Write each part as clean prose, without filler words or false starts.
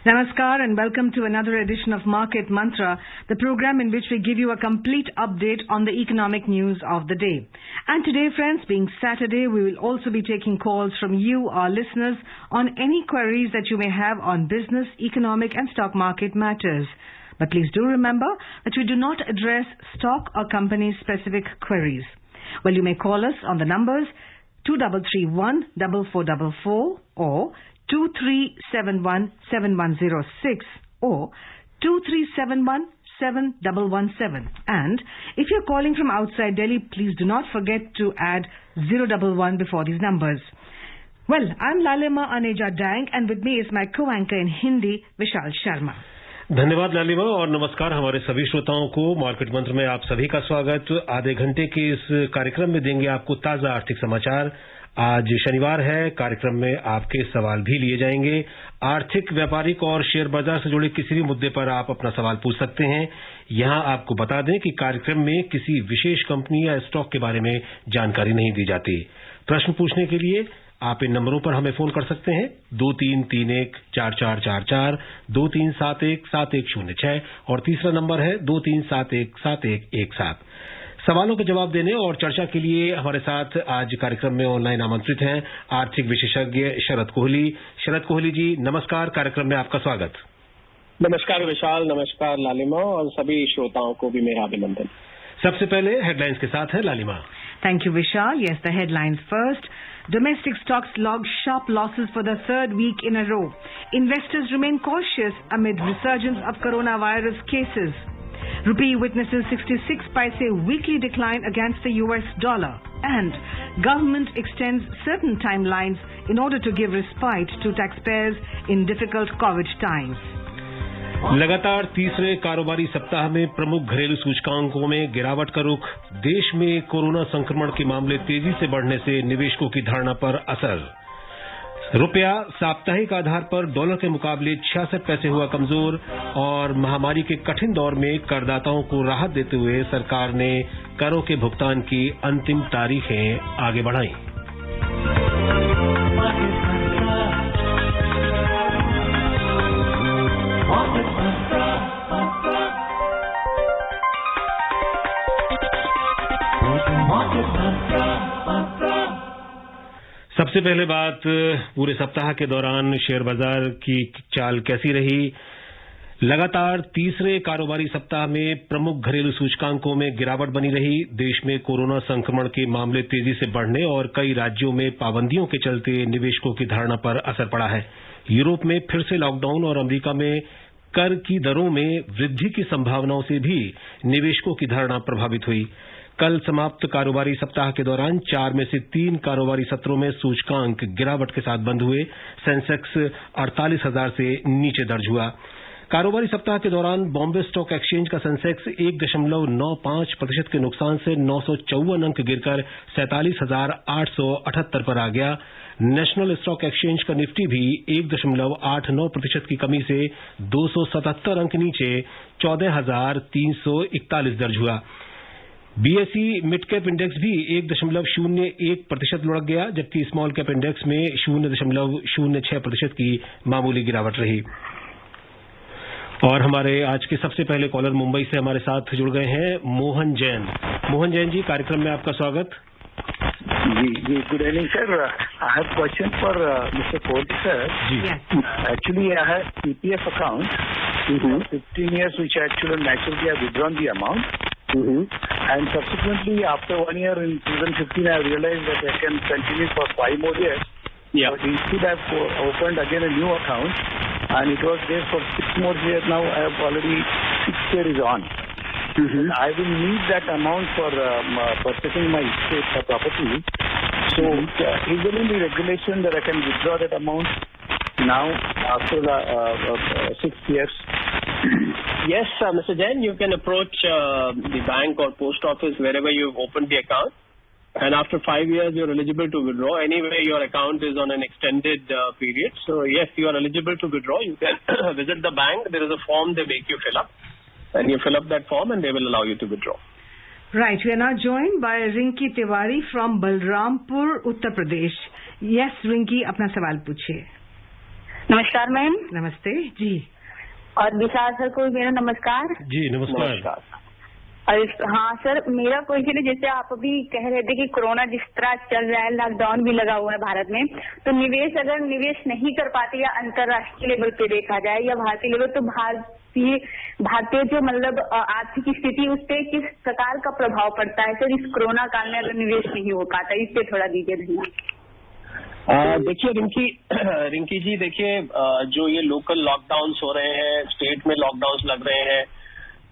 Namaskar and welcome to another edition of Market Mantra, the program in which we give you a complete update on the economic news of the day. And today, friends, being Saturday, we will also be taking calls from you, our listeners, on any queries that you may have on business, economic and stock market matters. But please do remember that we do not address stock or company-specific queries. Well, you may call us on the numbers 2331-4444 or 2371-7106 or 2371-7117. And if you're calling from outside Delhi, please do not forget to add 011 before these numbers. Well, I'm Lalima Aneja Dang and with me is my co-anchor in Hindi, Vishal Sharma. धन्यवाद लालिमा और नमस्कार हमारे सभी श्रोताओं को market मंत्र में आप सभी का स्वागत। आधे घंटे के इस कार्यक्रम में देंगे आपको ताजा आर्थिक समाचार। आज शनिवार है, कार्यक्रम में आपके सवाल भी लिए जाएंगे। आर्थिक, व्यापारिक और शेयर बाजार से जुड़े किसी भी मुद्दे पर आप अपना सवाल पूछ सकते हैं। यहां आपको बता दें कि कार्यक्रम में किसी विशेष कंपनी या स्टॉक के बारे में जानकारी नहीं दी जाती। प्रश्न पूछने के लिए आप इन नंबरों पर हमें फोन कर सकते हैं 2331-4444, 2371-7106 और तीसरा नंबर है 2371-7117। सवालों के जवाब देने और चर्चा के लिए हमारे साथ आज कार्यक्रम में ऑनलाइन आमंत्रित हैं आर्थिक विशेषज्ञ शरद कोहली। शरद कोहली जी, नमस्कार, कार्यक्रम में आपका स्वागत। नमस्कार विशाल, नमस्कार लालिमा और सभी श्रोताओं को भी मेरा अभिनंदन। सबसे पहले हेडलाइंस के साथ है लालिमा। Thank you, Vishal. Yes, the headlines first. Domestic stocks log sharp losses for the third week in a row. Investors remain cautious amid resurgence of coronavirus cases. Rupee witnesses 66 paise weekly decline against the US dollar. And government extends certain timelines in order to give respite to taxpayers in difficult COVID times. लगातार तीसरे कारोबारी सप्ताह में प्रमुख घरेलू सूचकांकों में गिरावट का रुख। देश में कोरोना संक्रमण के मामले तेजी से बढ़ने से निवेशकों की धारणा पर असर। रुपया साप्ताहिक आधार पर डॉलर के मुकाबले 66 पैसे हुआ कमजोर और महामारी के कठिन दौर में करदाताओं को राहत देते हुए सरकार ने करों के भुगतान की अंतिम तारीखें आगे बढ़ाई। सबसे पहले बात, पूरे सप्ताह के दौरान शेयर बाजार की चाल कैसी रही। लगातार तीसरे कारोबारी सप्ताह में प्रमुख घरेलू सूचकांकों में गिरावट बनी रही। देश में कोरोना संक्रमण के मामले तेजी से बढ़ने और कई राज्यों में पाबंदियों के चलते निवेशकों की धारणा पर असर पड़ा है। यूरोप में फिर से लॉकडाउन और अमेरिका में कर की दरों में वृद्धि की संभावनाओं से भी निवेशकों की धारणा प्रभावित हुई। कल समाप्त कारोबारी सप्ताह के दौरान 4 में से 3 कारोबारी सत्रों में सूचकांक गिरावट के साथ बंद हुए। सेंसेक्स 48,000 से नीचे दर्ज हुआ। कारोबारी सप्ताह के दौरान बॉम्बे स्टॉक एक्सचेंज का सेंसेक्स 1.95% के नुकसान से 954 अंक गिरकर 47,878 पर आ गया। नेशनल स्टॉक एक्सचेंज का निफ्टी भी 1.89% की कमी से 277 अंक नीचे 14,341 दर्ज हुआ। बीएसई मिड कैप इंडेक्स भी 1.01% लुढ़क गया, जबकि स्मॉल कैप इंडेक्स में 0.06% की मामूली गिरावट रही। और हमारे आज के सबसे पहले कॉलर मुंबई से हमारे साथ जुड़ गए हैं मोहन जैन। मोहन जैन जी, कार्यक्रम में आपका स्वागत। जी, good evening sir. I have question for mister Kohli sir. Actually I have PPF account 15 years which actually naturally I have withdrawn the amount. And subsequently, after 1 year in 2015, I realized that I can continue for 5 more years. Yeah. But instead, I have opened again a new account, and it was there for 6 more years. Now I have already 6 years on. I will need that amount for purchasing my estate property. So, is there any regulation that I can withdraw that amount now after 6 years? Yes, Mr. Jain, you can approach the bank or post office wherever you've opened the account, and after 5 years you're eligible to withdraw. Anyway, your account is on an extended period, so yes, you are eligible to withdraw. You can visit the bank. There is a form they make you fill up, and you fill up that form and they will allow you to withdraw. Right, we are now joined by Rinki Tiwari from Balrampur, Uttar Pradesh. Yes, Rinki, अपना सवाल पूछिए। नमस्कार ma'am. नमस्ते जी। और विशाल sir को मेरा नमस्कार। जी नमस्कार। और हाँ सर, मेरा क्वेश्चन है, जैसे आप अभी कह रहे थे कि कोरोना जिस तरह चल रहा है, लॉकडाउन भी लगा हुआ है भारत में, तो निवेश अगर निवेश नहीं कर पाते या अंतर्राष्ट्रीय लेवल पे देखा जाए या भारतीय लेवल, तो भारतीय जो मतलब आर्थिक स्थिति, उस पर किस प्रकार का प्रभाव पड़ता है सर इस कोरोना काल में अगर निवेश नहीं हो पाता? इस पे थोड़ा दीजिए धन्यवाद। देखिए रिंकी जी, देखिए जो ये लोकल लॉकडाउन्स हो रहे हैं, स्टेट में लॉकडाउन्स लग रहे हैं,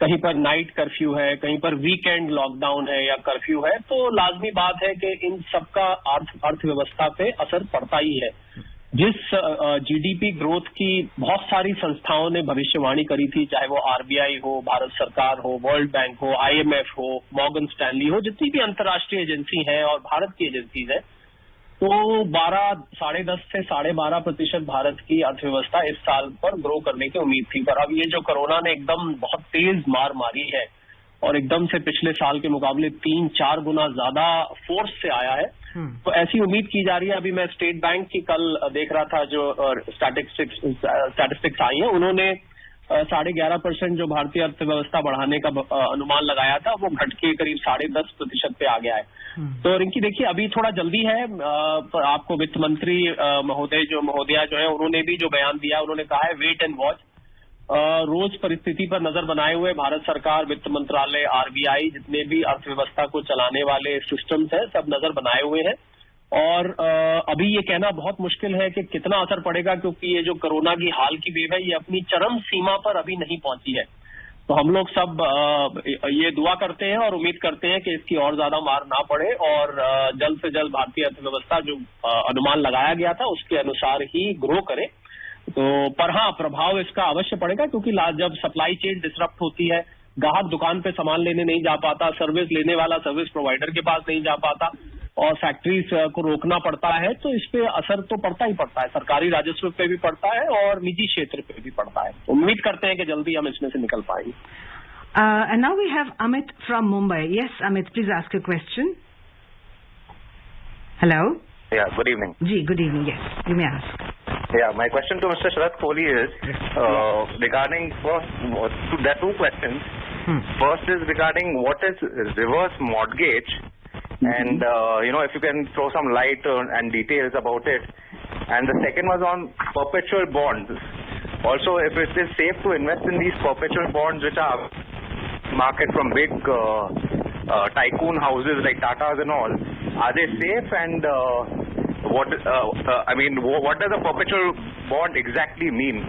कहीं पर नाइट कर्फ्यू है, कहीं पर वीकेंड लॉकडाउन है या कर्फ्यू है, तो लाजमी बात है कि इन सबका अर्थव्यवस्था पे असर पड़ता ही है। जिस जीडीपी ग्रोथ की बहुत सारी संस्थाओं ने भविष्यवाणी करी थी, चाहे वो आरबीआई हो, भारत सरकार हो, वर्ल्ड बैंक हो, आईएमएफ हो, मॉर्गन स्टैनली हो, जितनी भी अंतर्राष्ट्रीय एजेंसी हैं और भारत की एजेंसीज हैं, तो 10.5 से 12.5% भारत की अर्थव्यवस्था इस साल पर ग्रो करने की उम्मीद थी। पर अब ये जो कोरोना ने एकदम बहुत तेज मार मारी है और एकदम से पिछले साल के मुकाबले 3-4 गुना ज्यादा फोर्स से आया है, तो ऐसी उम्मीद की जा रही है। अभी मैं स्टेट बैंक की कल देख रहा था, जो स्टैटिस्टिक्स आई है, उन्होंने 11.5% जो भारतीय अर्थव्यवस्था बढ़ाने का अनुमान लगाया था, वो घट के करीब 10.5% पे आ गया है। तो रिंकी देखिए, अभी थोड़ा जल्दी है, पर आपको वित्त मंत्री महोदया जो है, उन्होंने भी जो बयान दिया, उन्होंने कहा है वेट एंड वॉच। रोज परिस्थिति पर नजर बनाए हुए भारत सरकार, वित्त मंत्रालय, आरबीआई, जितने भी अर्थव्यवस्था को चलाने वाले सिस्टम्स हैं, सब नजर बनाए हुए हैं। और अभी ये कहना बहुत मुश्किल है कि कितना असर पड़ेगा, क्योंकि ये जो कोरोना की हाल की वेव है, ये अपनी चरम सीमा पर अभी नहीं पहुंची है। तो हम लोग सब ये दुआ करते हैं और उम्मीद करते हैं कि इसकी और ज्यादा मार ना पड़े और जल्द से जल्द भारतीय अर्थव्यवस्था जो अनुमान लगाया गया था उसके अनुसार ही ग्रो करे। तो पर हाँ, प्रभाव इसका अवश्य पड़ेगा, क्योंकि जब सप्लाई चेन डिसरप्ट होती है, ग्राहक दुकान पे सामान लेने नहीं जा पाता, सर्विस लेने वाला सर्विस प्रोवाइडर के पास नहीं जा पाता और फैक्ट्रीज को रोकना पड़ता है, तो इस पे असर तो पड़ता ही पड़ता है। सरकारी राजस्व पे भी पड़ता है और निजी क्षेत्र पे भी पड़ता है। उम्मीद करते हैं कि जल्दी हम इसमें से निकल पाएंगे। And now we have Amit from Mumbai. Yes, Amit, please ask a question. Hello? Yeah, good evening. Ji, good evening. Yes, you may ask. Yeah, my question to Mr. Sharat Kohli is regarding there are two questions. First is regarding what is reverse mortgage, and if you can throw some light and details about it. And the second was on perpetual bonds. Also, if it is safe to invest in these perpetual bonds which are market from big tycoon houses like Tatas and all, are they safe? And what does a perpetual bond exactly mean?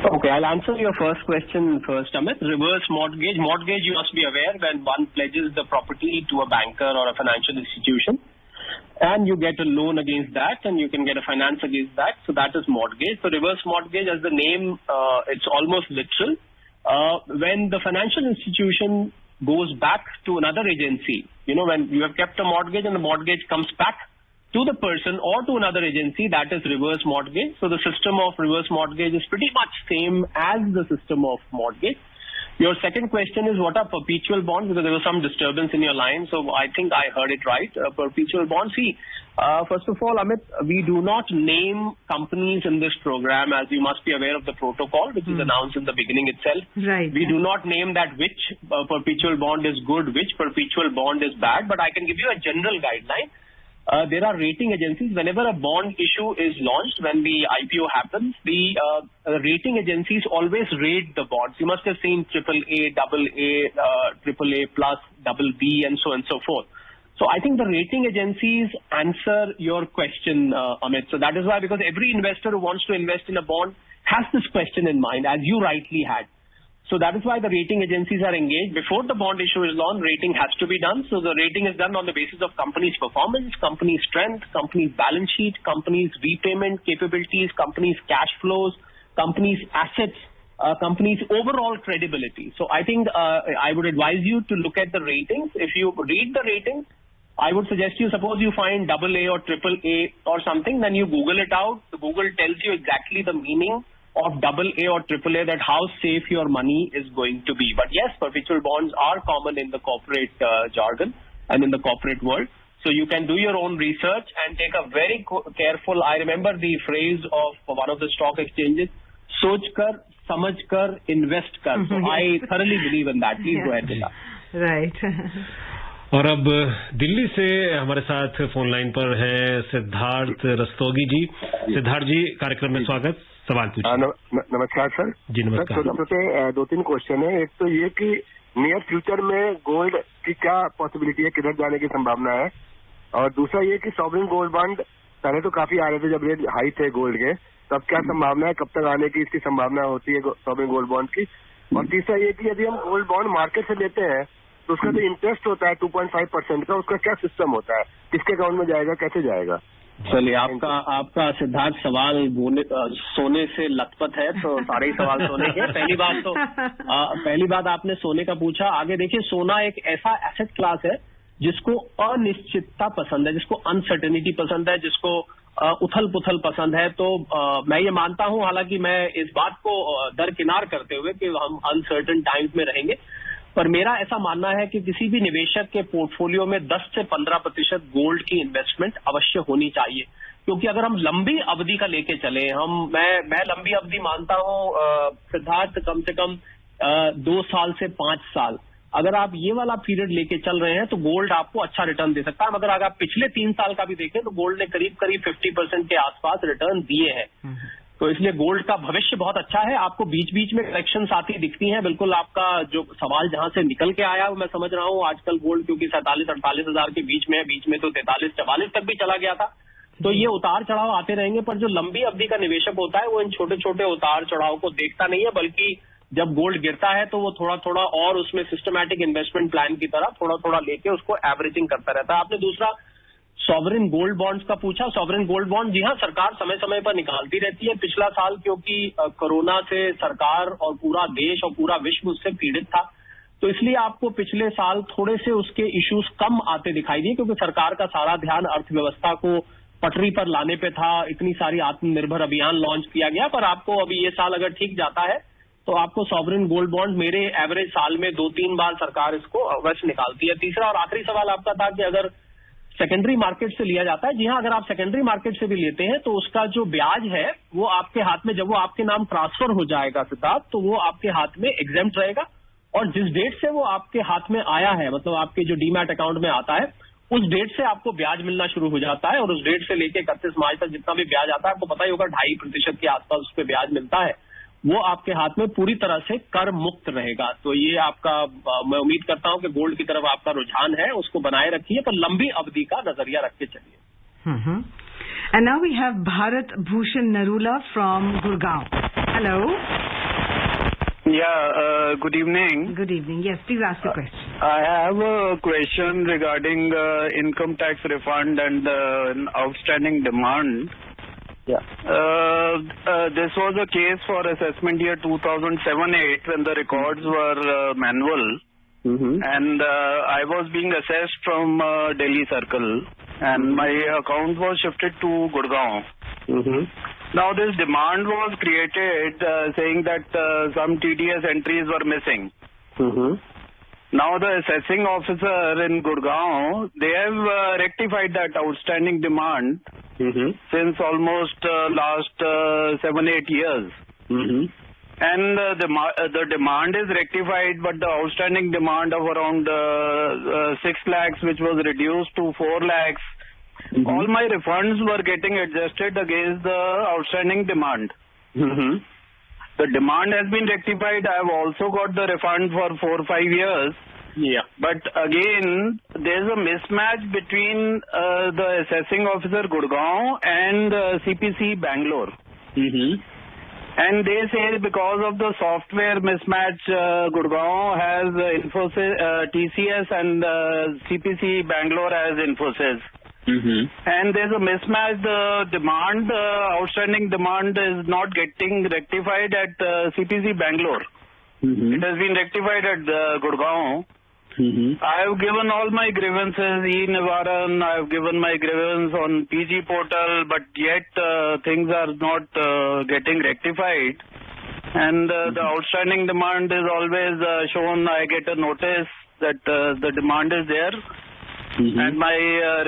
Okay, I'll answer your first question first, Amit. Reverse mortgage. Mortgage, you must be aware, when one pledges the property to a banker or a financial institution, and you get a loan against that, and you can get a finance against that. So that is mortgage. So reverse mortgage, as the name, it's almost literal. When the financial institution goes back to another agency, when you have kept a mortgage and the mortgage comes back to the person or to another agency, that is reverse mortgage. So the system of reverse mortgage is pretty much same as the system of mortgage. Your second question is what are perpetual bonds, because there was some disturbance in your line, so I think I heard it right. Perpetual bonds. See, first of all, Amit, we do not name companies in this program, as you must be aware of the protocol, which is announced in the beginning itself. Right. We do not name that which perpetual bond is good, which perpetual bond is bad, but I can give you a general guideline. There are rating agencies. Whenever a bond issue is launched, when the IPO happens, the rating agencies always rate the bonds. You must have seen AAA, AA, AAA plus, BB, and so on and so forth. So I think the rating agencies answer your question, Amit. So that is why, because every investor who wants to invest in a bond has this question in mind, as you rightly had. So that is why the rating agencies are engaged. Before the bond issue is launched, rating has to be done. So the rating is done on the basis of company's performance, company's strength, company's balance sheet, company's repayment capabilities, company's cash flows, company's assets, company's overall credibility. So I think I would advise you to look at the ratings. If you read the ratings, I would suggest you, suppose you find AA or AAA or something, then you Google it out. The Google tells you exactly the meaning of AA or AAA, that how safe your money is going to be. But yes, perpetual bonds are common in the corporate jargon and in the corporate world. So you can do your own research and take a very careful. I remember the phrase of one of the stock exchanges: "सोच कर, समझ कर, invest कर." So I thoroughly believe in that. Please go ahead, Vila. Right. और अब दिल्ली से हमारे साथ फोन लाइन पर हैं सिद्धार्थ रस्तोगी जी। सिद्धार्थ जी, कार्यक्रम में स्वागत। सवाल पूछिए। नमस्कार सर। जी नमस्कार। सर, 2-3 क्वेश्चन है। एक तो ये कि नियर फ्यूचर में गोल्ड की क्या पॉसिबिलिटी है, किधर जाने की संभावना है, और दूसरा ये कि सॉवरेन गोल्ड बॉन्ड पहले तो काफी आ रहे थे जब रेट हाई थे गोल्ड के, तब क्या संभावना है, कब तक आने की इसकी संभावना होती है सॉवरेन गोल्ड बॉन्ड की, और तीसरा ये कि यदि हम गोल्ड बॉन्ड मार्केट से लेते हैं तो उसका जो इंटरेस्ट होता है 2.5% का, उसका क्या सिस्टम होता है, किसके अकाउंट में जाएगा, कैसे जाएगा? चलिए, आपका सिद्धार्थ सवाल सोने से लथपथ है, तो सारे ही सवाल सोने के। पहली बात आपने सोने का पूछा। आगे देखिए, सोना एक ऐसा एसेट क्लास है जिसको अनिश्चितता पसंद है, जिसको अनसर्टेनिटी पसंद है, जिसको उथल पुथल पसंद है। तो मैं ये मानता हूं, हालांकि मैं इस बात को दरकिनार करते हुए कि हम अनसर्टेन टाइम्स में रहेंगे, पर मेरा ऐसा मानना है कि किसी भी निवेशक के पोर्टफोलियो में 10 से 15% गोल्ड की इन्वेस्टमेंट अवश्य होनी चाहिए। क्योंकि अगर हम लंबी अवधि का लेके चले, मैं लंबी अवधि मानता हूं सिद्धार्थ, कम से कम 2 साल से 5 साल। अगर आप ये वाला पीरियड लेके चल रहे हैं तो गोल्ड आपको अच्छा रिटर्न दे सकता है। मगर अगर आप पिछले 3 साल का भी देखें तो गोल्ड ने करीब 50% के आसपास रिटर्न दिए हैं। तो इसलिए गोल्ड का भविष्य बहुत अच्छा है। आपको बीच बीच में करेक्शंस आती दिखती हैं। बिल्कुल, आपका जो सवाल जहां से निकल के आया वो मैं समझ रहा हूं। आजकल गोल्ड क्योंकि 47-48 हजार के बीच में है, बीच में तो 43-44 तक भी चला गया था। तो ये उतार चढ़ाव आते रहेंगे, पर जो लंबी अवधि का निवेशक होता है वो इन छोटे छोटे उतार चढ़ाव को देखता नहीं है, बल्कि जब गोल्ड गिरता है तो वो थोड़ा थोड़ा और उसमें सिस्टमैटिक इन्वेस्टमेंट प्लान की तरह थोड़ा थोड़ा लेके उसको एवरेजिंग करता रहता है। आपने दूसरा सॉवरेन गोल्ड बॉन्ड्स का पूछा। सॉवरेन गोल्ड बॉन्ड, जी हाँ, सरकार समय समय पर निकालती रहती है। पिछला साल क्योंकि कोरोना से सरकार और पूरा देश और पूरा विश्व उससे पीड़ित था, तो इसलिए आपको पिछले साल थोड़े से उसके इश्यूज कम आते दिखाई दिए, क्योंकि सरकार का सारा ध्यान अर्थव्यवस्था को पटरी पर लाने पे था। इतनी सारी आत्मनिर्भर अभियान लॉन्च किया गया। पर आपको अभी ये साल अगर ठीक जाता है तो आपको सॉवरेन गोल्ड बॉन्ड मेरे एवरेज साल में 2-3 बार सरकार इसको अवश्य निकालती है। तीसरा और आखिरी सवाल आपका था कि अगर सेकेंडरी मार्केट से लिया जाता है। जी हाँ, अगर आप सेकेंडरी मार्केट से भी लेते हैं तो उसका जो ब्याज है वो आपके हाथ में, जब वो आपके नाम ट्रांसफर हो जाएगा सिद्धार्थ, तो वो आपके हाथ में एग्जेम्प्ट रहेगा। और जिस डेट से वो आपके हाथ में आया है, मतलब आपके जो डीमैट अकाउंट में आता है, उस डेट से आपको ब्याज मिलना शुरू हो जाता है। और उस डेट से लेकर 31 मार्च तक जितना भी ब्याज आता है, आपको पता ही होगा 2.5% के आसपास उस पर ब्याज मिलता है। वो आपके हाथ में पूरी तरह से कर मुक्त रहेगा। तो ये आपका, मैं उम्मीद करता हूं कि गोल्ड की तरफ आपका रुझान है, उसको बनाए रखिए, पर लंबी अवधि का नजरिया रख के चलिए। And now we have Bharat Bhushan Narula from Gurgaon. Hello. Yeah, good evening. Good evening. Yes, please ask your question. I have a question regarding income tax refund and outstanding demand. Yeah. This was a case for assessment year 2007-8 when the records were manual. And I was being assessed from Delhi Circle, and my account was shifted to Gurgaon. Now this demand was created saying that some TDS entries were missing. Now the assessing officer in Gurgaon, they have rectified that outstanding demand since almost last 7-8 years. And the demand is rectified, but the outstanding demand of around 6 lakhs, which was reduced to 4 lakhs, all my refunds were getting adjusted against the outstanding demand. The demand has been rectified. I have also got the refund for 4-5 years. Yeah. But again, there is a mismatch between the assessing officer Gurgaon and CPC Bangalore. And they say because of the software mismatch, Gurgaon has Infosys, TCS, and CPC Bangalore has Infosys. And there's a mismatch. The demand, outstanding demand, is not getting rectified at CPC Bangalore. It has been rectified at Gurgaon. I have given all my grievances, e-Nivaran, I have given my grievance on PG portal, but yet things are not getting rectified. And the outstanding demand is always shown. I get a notice that the demand is there, and my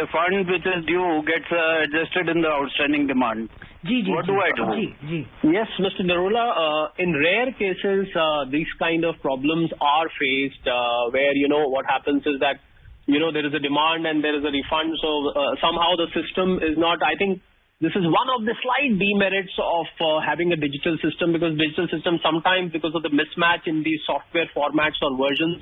refund which is due gets adjusted in the outstanding demand. What do I do? Yes, Mr. Narula, in rare cases, these kind of problems are faced where, what happens is that, there is a demand and there is a refund. So somehow the system is not, I think this is one of the slight demerits of having a digital system, because digital system sometimes, because of the mismatch in these software formats or versions,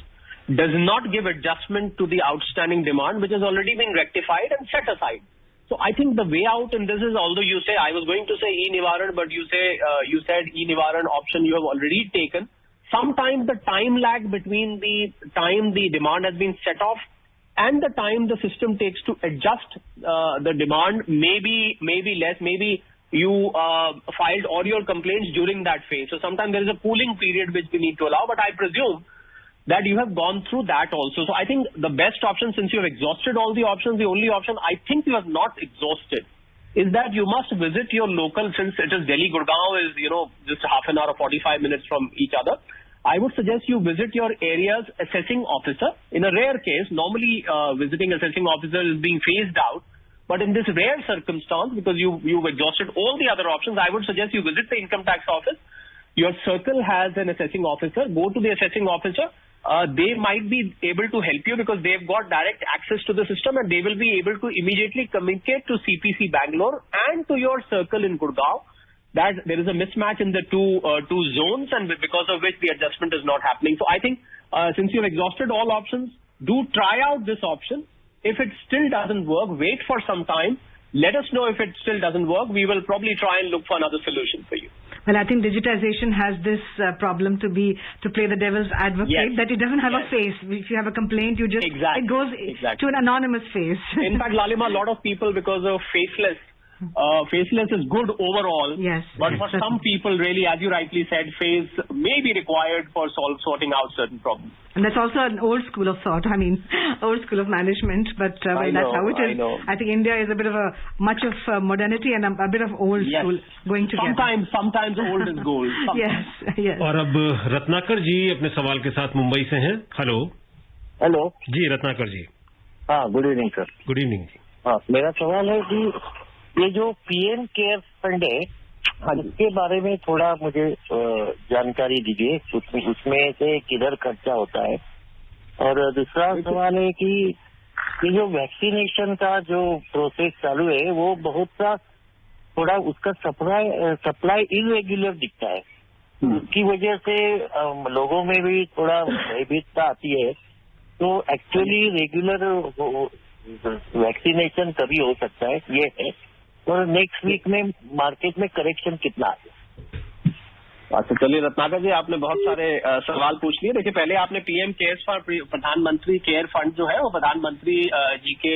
does not give adjustment to the outstanding demand, which has already been rectified and set aside. So I think the way out in this is, although you say, I was going to say e-Nivaran, but you said e-Nivaran option you have already taken. Sometimes the time lag between the time the demand has been set off and the time the system takes to adjust the demand may be less. Maybe you filed all your complaints during that phase. So sometimes there is a cooling period which we need to allow, but I presume that you have gone through that also. So I think the best option, since you have exhausted all the options, the only option I think you have not exhausted is that you must visit your local, since it is Delhi, Gurgaon is, just half an hour or 45 minutes from each other. I would suggest you visit your area's assessing officer. In a rare case, normally visiting assessing officer is being phased out. But in this rare circumstance, because you've exhausted all the other options, I would suggest you visit the income tax office. Your circle has an assessing officer. Go to the assessing officer. They might be able to help you because they've got direct access to the system, and they will be able to immediately communicate to CPC Bangalore and to your circle in Gurgaon that there is a mismatch in the two zones, and because of which the adjustment is not happening. So I think since you've exhausted all options, do try out this option. If it still doesn't work, wait for some time. Let us know if it still doesn't work. We will probably try and look for another solution for you. Well, I think digitization has this problem to play the devil's advocate, that it doesn't have a face. If you have a complaint, it goes to an anonymous face. In fact, Lalima, a lot of people, because of faceless is good overall. Yes. But for some people, really, as you rightly said, face may be required for sorting out certain problems. And that's also an old school of thought. I mean, old school of management. But that's how it is. I think India is a bit of much of modernity and a bit of old school going together. Sometimes old is gold. Yes. और अब रत्नाकर जी अपने सवाल के साथ मुंबई से हैं. Hello जी रत्नाकर जी. हाँ, good evening sir. Good evening जी. हाँ, मेरा सवाल है कि ये जो पीएम केयर फंड है, इसके बारे में थोड़ा मुझे जानकारी दीजिए. उसमें से किधर खर्चा होता है. और दूसरा सवाल है कि ये जो वैक्सीनेशन का जो प्रोसेस चालू है, वो बहुत सा थोड़ा उसका सप्लाई इरेगुलर दिखता है. उसकी वजह से लोगों में भी थोड़ा भयभीतता आती है. तो एक्चुअली रेगुलर वैक्सीनेशन कभी हो सकता है, ये है. और नेक्स्ट वीक में मार्केट में करेक्शन कितना है. अच्छा, चलिए रत्नाकर जी, आपने बहुत सारे सवाल पूछ लिए. देखिए, पहले आपने पीएम केयर्स फॉर प्रधानमंत्री केयर फंड जो है, वो प्रधानमंत्री जी के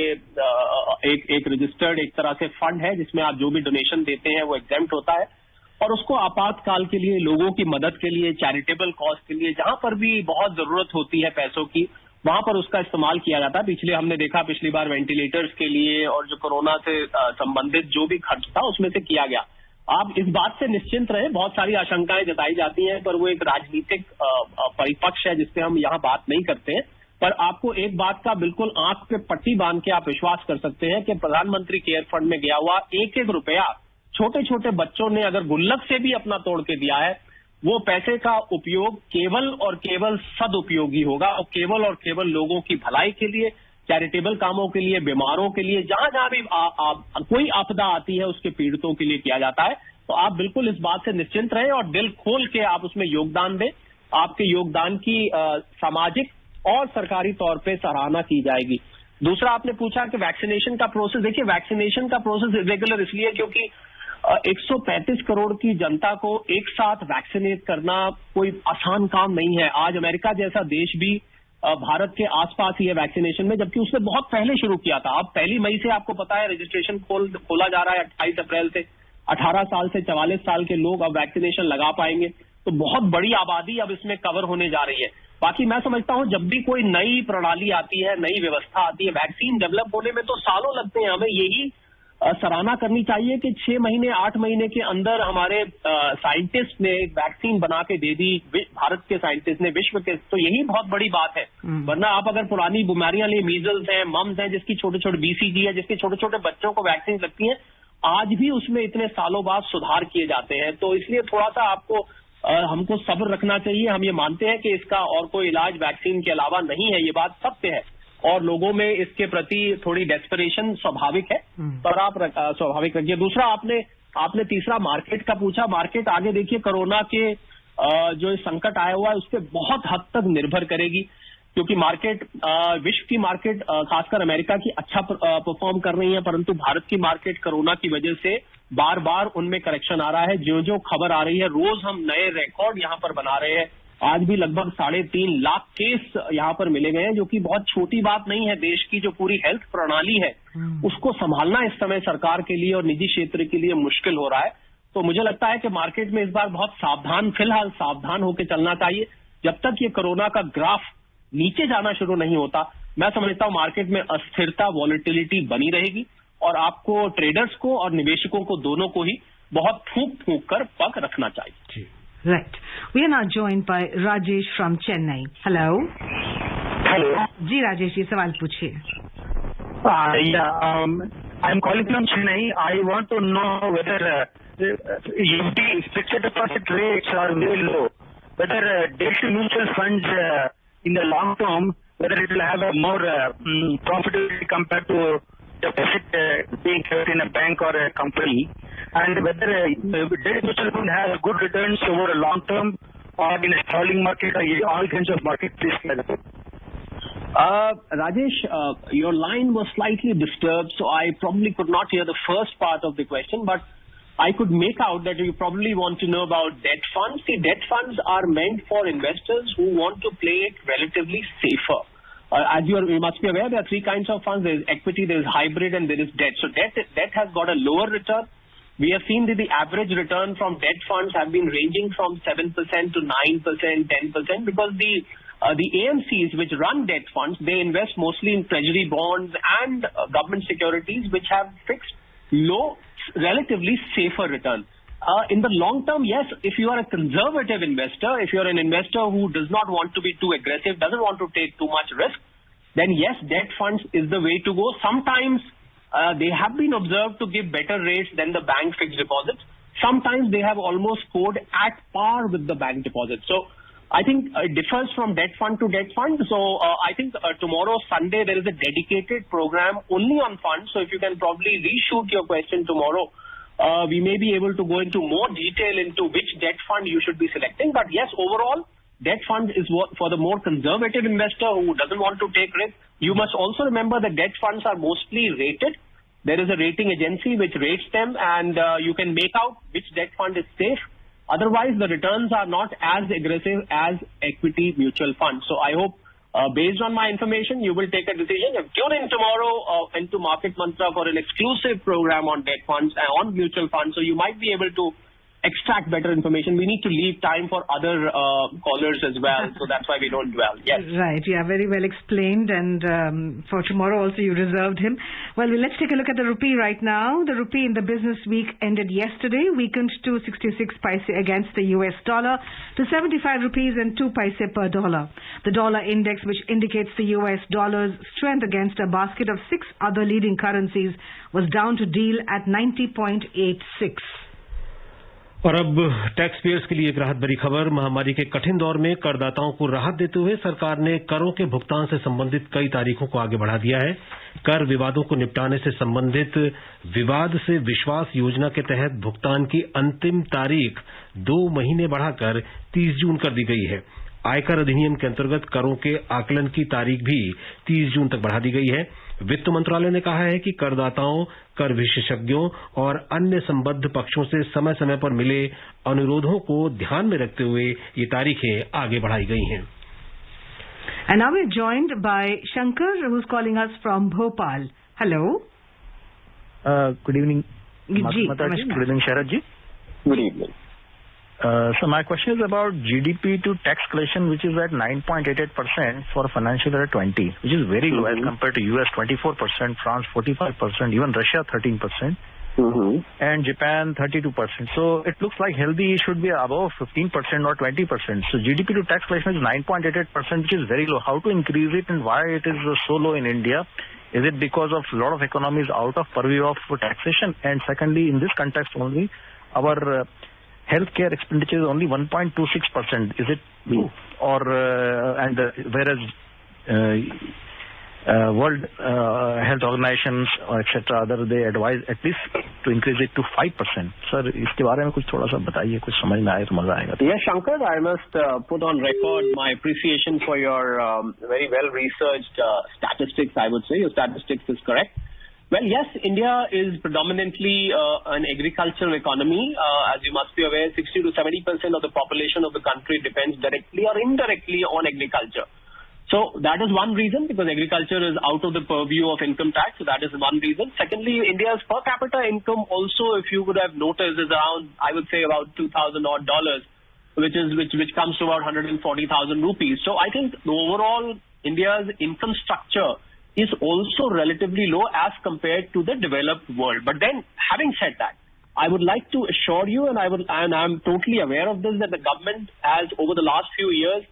एक रजिस्टर्ड एक तरह से फंड है, जिसमें आप जो भी डोनेशन देते हैं वो एग्जेम्प्ट होता है, और उसको आपातकाल के लिए, लोगों की मदद के लिए, चैरिटेबल कॉज के लिए, जहां पर भी बहुत जरूरत होती है पैसों की, वहां पर उसका इस्तेमाल किया जाता है. हमने देखा पिछली बार वेंटिलेटर्स के लिए और जो कोरोना से संबंधित जो भी खर्च था उसमें से किया गया. आप इस बात से निश्चिंत रहे. बहुत सारी आशंकाएं जताई जाती हैं, पर वो एक राजनीतिक परिपक्ष है जिससे हम यहाँ बात नहीं करते हैं. पर आपको एक बात का बिल्कुल आंख पे पट्टी बांध के आप विश्वास कर सकते हैं कि प्रधानमंत्री केयर फंड में गया हुआ एक रुपया छोटे छोटे बच्चों ने अगर गुल्लक से भी अपना तोड़ के दिया है, वो पैसे का उपयोग केवल और केवल सदुपयोगी होगा, और केवल लोगों की भलाई के लिए, चैरिटेबल कामों के लिए, बीमारों के लिए, जहां भी कोई आपदा आती है उसके पीड़ितों के लिए किया जाता है. तो आप बिल्कुल इस बात से निश्चिंत रहें और दिल खोल के आप उसमें योगदान दें. आपके योगदान की सामाजिक और सरकारी तौर पे सराहना की जाएगी. दूसरा, आपने पूछा कि वैक्सीनेशन का प्रोसेस. देखिए, वैक्सीनेशन का प्रोसेस इरेगुलर इसलिए क्योंकि 135 करोड़ की जनता को एक साथ वैक्सीनेट करना कोई आसान काम नहीं है. आज अमेरिका जैसा देश भी भारत के आसपास ही है वैक्सीनेशन में, जबकि उसने बहुत पहले शुरू किया था. अब 1 मई से आपको पता है रजिस्ट्रेशन खोला जा रहा है. 28 अप्रैल से 18 साल से 44 साल के लोग अब वैक्सीनेशन लगा पाएंगे. तो बहुत बड़ी आबादी अब इसमें कवर होने जा रही है. बाकी मैं समझता हूं जब भी कोई नई प्रणाली आती है, नई व्यवस्था आती है, वैक्सीन डेवलप होने में तो सालों लगते हैं. हमें यही सराहना करनी चाहिए कि 6 महीने 8 महीने के अंदर हमारे साइंटिस्ट ने वैक्सीन बना के दे दी, भारत के साइंटिस्ट ने, विश्व के, तो यही बहुत बड़ी बात है। वरना आप अगर पुरानी बीमारियां ले, मीजल्स हैं, मम्स हैं, जिसकी छोटे छोटे BCG है, जिसके छोटे छोटे बच्चों को वैक्सीन लगती है, आज भी उसमें इतने सालों बाद सुधार किए जाते हैं। तो इसलिए थोड़ा सा हमको सब्र रखना चाहिए। हम ये मानते हैं कि इसका और कोई इलाज वैक्सीन के अलावा नहीं है, ये बात सत्य है, और लोगों में इसके प्रति थोड़ी डेस्परेशन स्वाभाविक है, पर आप स्वाभाविक रखिए। दूसरा आपने तीसरा मार्केट का पूछा। मार्केट आगे देखिए कोरोना के जो संकट आया हुआ है उस पर बहुत हद तक निर्भर करेगी, क्योंकि मार्केट, विश्व की मार्केट, खासकर अमेरिका की अच्छा परफॉर्म कर रही है, परंतु भारत की मार्केट कोरोना की वजह से बार बार उनमें करेक्शन आ रहा है। जो जो खबर आ रही है, रोज हम नए रिकॉर्ड यहाँ पर बना रहे हैं। आज भी लगभग 3.5 लाख केस यहाँ पर मिले गए हैं, जो कि बहुत छोटी बात नहीं है। देश की जो पूरी हेल्थ प्रणाली है उसको संभालना इस समय सरकार के लिए और निजी क्षेत्र के लिए मुश्किल हो रहा है। तो मुझे लगता है कि मार्केट में इस बार बहुत फिलहाल सावधान होकर चलना चाहिए। जब तक ये कोरोना का ग्राफ नीचे जाना शुरू नहीं होता, मैं समझता हूं मार्केट में अस्थिरता, वॉलेटिलिटी बनी रहेगी, और आपको ट्रेडर्स को और निवेशकों को दोनों को ही बहुत फूंक कर पग रखना चाहिए। Right. We are now joined by Rajesh from Chennai. Hello. Hello. जी राजेश, ये सवाल पूछिए। I'm calling from Chennai. I want to know whether fixed deposit rates are very low. Whether debt mutual funds in the long term, whether it will have a more profitability compared to deposit being kept in a bank or a company, and whether debt mutual fund has good returns over a long term or in a falling market or all kinds of market. Please clarify. Rajesh, your line was slightly disturbed, so I probably could not hear the first part of the question, but I could make out that you probably want to know about debt funds. See, debt funds are meant for investors who want to play it relatively safer. As you must be aware, there are 3 kinds of funds. There is equity, there is hybrid, and there is debt. So debt has got a lower return. We have seen that the average return from debt funds have been ranging from 7% to 9%, 10%, because the AMCs which run debt funds, they invest mostly in treasury bonds and government securities which have fixed low, relatively safer return. In the long term, yes, if you are a conservative investor, if you are an investor who does not want to be too aggressive, doesn't want to take too much risk, then yes, debt funds is the way to go. Sometimes they have been observed to give better rates than the bank fixed deposits. Sometimes they have almost scored at par with the bank deposits. So I think it differs from debt fund to debt fund. So I think tomorrow, Sunday, there is a dedicated program only on funds. So if you can probably reshoot your question tomorrow, we may be able to go into more detail into which debt fund you should be selecting. But yes, overall, debt fund is for the more conservative investor who doesn't want to take risk. You must also remember that debt funds are mostly rated. There is a rating agency which rates them, and you can make out which debt fund is safe. Otherwise, the returns are not as aggressive as equity mutual funds. So I hope, based on my information, you will take a decision. Tune in tomorrow into Market Mantra for an exclusive program on debt funds and on mutual funds. So you might be able to extract better information. We need to leave time for other callers as well. So that's why we don't dwell. Yes. Right. Yeah, very well explained. And for tomorrow also you reserved him. Well, let's take a look at the rupee right now. The rupee in the business week ended yesterday, weakened to 66 paise against the US dollar to 75 rupees and 2 paise per dollar. The dollar index, which indicates the US dollar's strength against a basket of 6 other leading currencies, was down to deal at 90.86. और अब tax payers के लिए एक राहत भरी खबर। महामारी के कठिन दौर में करदाताओं को राहत देते हुए सरकार ने करों के भुगतान से संबंधित कई तारीखों को आगे बढ़ा दिया है। कर विवादों को निपटाने से संबंधित विवाद से विश्वास योजना के तहत भुगतान की अंतिम तारीख 2 महीने बढ़ाकर 30 जून कर दी गई है। आयकर अधिनियम के अंतर्गत करों के आकलन की तारीख भी 30 जून तक बढ़ा दी गई है। वित्त मंत्रालय ने कहा है कि करदाताओं, कर विशेषज्ञों और अन्य संबद्ध पक्षों से समय समय पर मिले अनुरोधों को ध्यान में रखते हुए ये तारीखें आगे बढ़ाई गई हैं। And now we're joined by Shankar, who's calling us from Bhopal. Hello. Good evening. Ji, Good evening, Sharad ji. Good evening. So my question is about GDP to tax collection, which is at 9.88% for financial year 20, which is very low as compared to US 24%, France 45%, even Russia 13%. And Japan 32%. So it looks like healthy should be above 15% or 20%. So GDP to tax collection is 9.88%, which is very low. How to increase it and why it is so low in India? Is it because of a lot of economies out of purview of taxation? And secondly, in this context only, our healthcare expenditure is only 1.26%. Is it whereas World Health Organizations etc. other they advise at least to increase it to 5%. Sir, इसके बारे में कुछ थोड़ा सा बताइए, कुछ समझ में आए तो मजा आएगा. Yes, Shankar, I must put on record my appreciation for your very well researched statistics. I would say your statistics is correct. Well, yes, India is predominantly an agricultural economy. As you must be aware, 60 to 70% of the population of the country depends directly or indirectly on agriculture. So that is one reason, because agriculture is out of the purview of income tax. So that is one reason. Secondly, India's per capita income also, if you would have noticed, is around, I would say, about $2,000 odd, which comes to about 140,000 rupees. So I think the overall India's income structure is also relatively low as compared to the developed world. But then, having said that, I would like to assure you, and I'm totally aware of this, that the government has, over the last few years,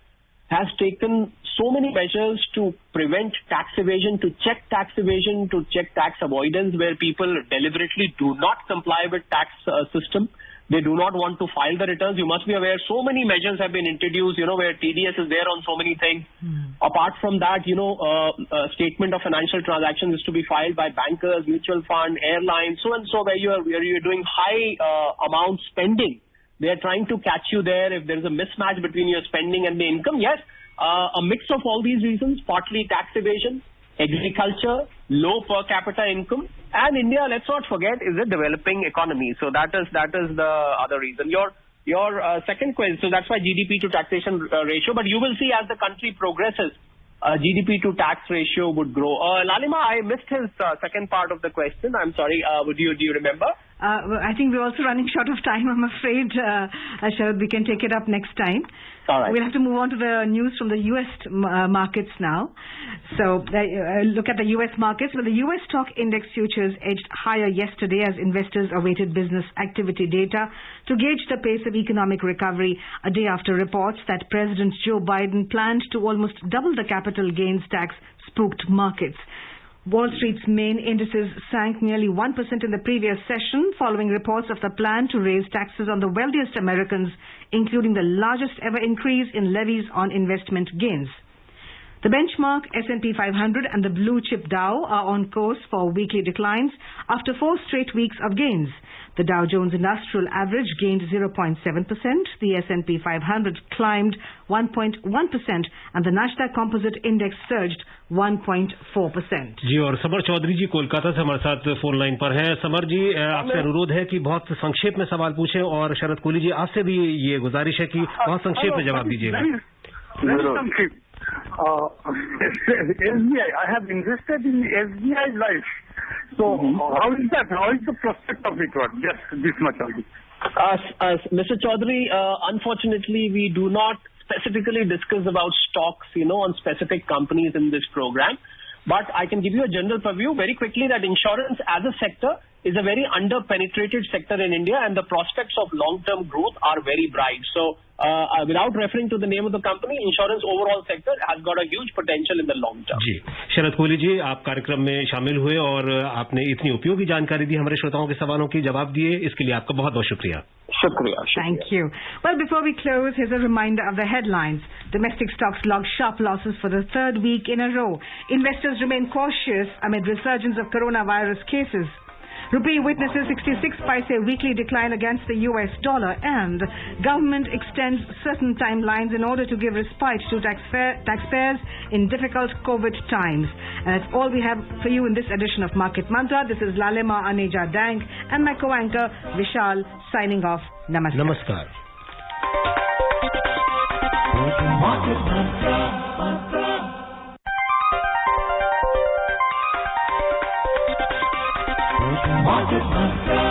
has taken so many measures to prevent tax evasion, to check tax evasion, to check tax avoidance, where people deliberately do not comply with tax system. They do not want to file the returns. You must be aware, so many measures have been introduced, where TDS is there on so many things. Apart from that, a statement of financial transactions is to be filed by bankers, mutual fund, airlines, so and so, where you're doing high amount spending. They are trying to catch you there if there is a mismatch between your spending and the income. Yes, a mix of all these reasons, partly tax evasion, agriculture, low per capita income, and India, let's not forget, is a developing economy. So that is the other reason. Your second question, so that's why GDP to taxation ratio, but you will see as the country progresses, GDP to tax ratio would grow. Lalima, I missed his second part of the question. I'm sorry. Do you remember? I think we're also running short of time, I'm afraid. Sharad, we can take it up next time. All right. We'll have to move on to the news from the U.S. markets now. So look at the U.S. markets. Well, the U.S. stock index futures edged higher yesterday as investors awaited business activity data to gauge the pace of economic recovery a day after reports that President Joe Biden planned to almost double the capital gains tax spooked markets. Wall Street's main indices sank nearly 1% in the previous session following reports of the plan to raise taxes on the wealthiest Americans, including the largest ever increase in levies on investment gains. The benchmark S&P 500 and the blue chip Dow are on course for weekly declines after 4 straight weeks of gains. The Dow Jones Industrial Average gained 0.7%, the S&P 500 climbed 1.1% and the Nasdaq Composite Index surged 1.4%. जी, और summer Chaudhary जी कोलकाता से हमारे साथ phone line पर हैं. Summer जी, आपसे अनुरोध है कि बहुत संक्षेप में सवाल पूछें और शरद कोहली जी आपसे भी ये गुजारिश है कि बहुत संक्षेप में जवाब दीजिएगा. SBI, I have invested in SBI Life. So how is that? How is the prospect of it? Just this much only. Mr. Chaudhary, unfortunately, we do not specifically discuss about stocks, on specific companies in this program. But I can give you a general preview very quickly that insurance as a sector is a very under-penetrated sector in India, and the prospects of long-term growth are very bright. So, without referring to the name of the company, insurance overall sector has got a huge potential in the long term. जी, शरद कोहली जी, आप कार्यक्रम में शामिल हुए और आपने इतनी उपयोगी जानकारी दी, हमारे श्रोताओं के सवालों की जवाब दिए, इसके लिए आपका बहुत बहुत शुक्रिया. Shukriya. Thank you. Well, before we close, here's a reminder of the headlines. Domestic stocks logged sharp losses for the third week in a row. Investors remain cautious amid resurgence of coronavirus cases. Rupee witnesses 66 paise weekly decline against the US dollar, and government extends certain timelines in order to give respite to taxpayers in difficult COVID times. And that's all we have for you in this edition of Market Mantra. This is Lalima Aneja Dank and my co-anchor Vishal signing off. Namaskar. Namaskar. Market Mantra. Market Mantra.